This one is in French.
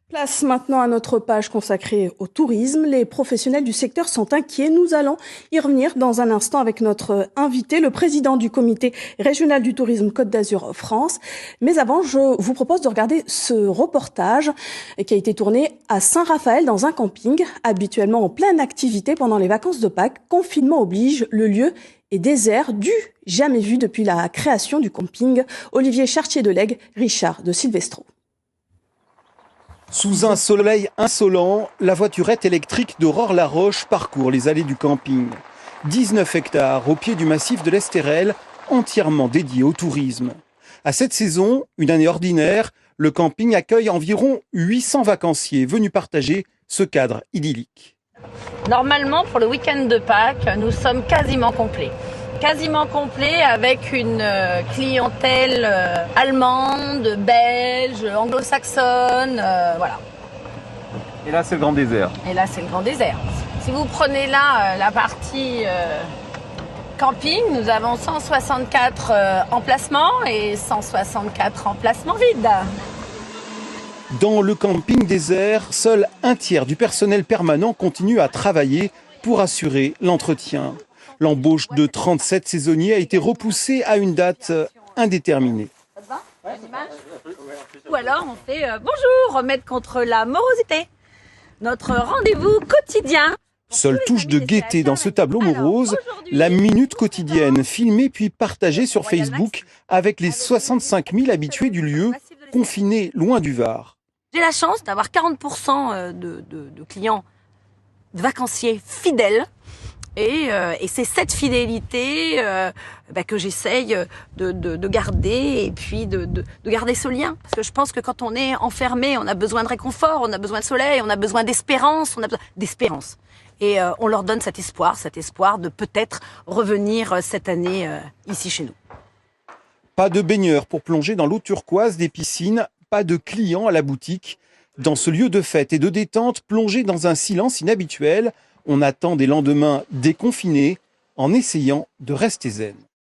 Place maintenant à notre page consacrée au tourisme. Les professionnels du secteur sont inquiets. Nous allons y revenir dans un instant avec notre invité, le président du comité régional du tourisme Côte d'Azur France. Mais avant, je vous propose de regarder ce reportage qui a été tourné à Saint-Raphaël dans un camping, habituellement en pleine activité pendant les vacances de Pâques. Confinement oblige, le lieu est désert, du jamais vu depuis la création du camping. Olivier Chartier-Delegue, Richard de Silvestro. Sous un soleil insolent, la voiturette électrique d'Aurore Laroche parcourt les allées du camping. 19 hectares au pied du massif de l'Estérel, entièrement dédié au tourisme. À cette saison, une année ordinaire, le camping accueille environ 800 vacanciers venus partager ce cadre idyllique. Normalement, pour le week-end de Pâques, nous sommes quasiment complets. Quasiment complet avec une clientèle allemande, belge, anglo-saxonne, voilà. Et là, c'est le grand désert. Et là, c'est le grand désert. Si vous prenez là la partie camping, nous avons 164 emplacements et 164 emplacements vides. Dans le camping désert, seul un tiers du personnel permanent continue à travailler pour assurer l'entretien. L'embauche de 37 saisonniers a été repoussée à une date indéterminée. Ou alors on fait bonjour, remède contre la morosité. Notre rendez-vous quotidien. Seule touche de gaieté dans ce tableau morose, la minute quotidienne filmée puis partagée sur Facebook avec les 65 000 habitués du lieu, confinés loin du Var. J'ai la chance d'avoir 40% de clients, de vacanciers fidèles. Et c'est cette fidélité que j'essaye de garder et puis de garder ce lien. Parce que je pense que quand on est enfermé, on a besoin de réconfort, on a besoin de soleil, on a besoin d'espérance, on a besoin d'espérance. Et on leur donne cet espoir de peut-être revenir cette année ici chez nous. Pas de baigneurs pour plonger dans l'eau turquoise des piscines, pas de clients à la boutique. Dans ce lieu de fête et de détente, plongé dans un silence inhabituel, on attend des lendemains déconfinés en essayant de rester zen.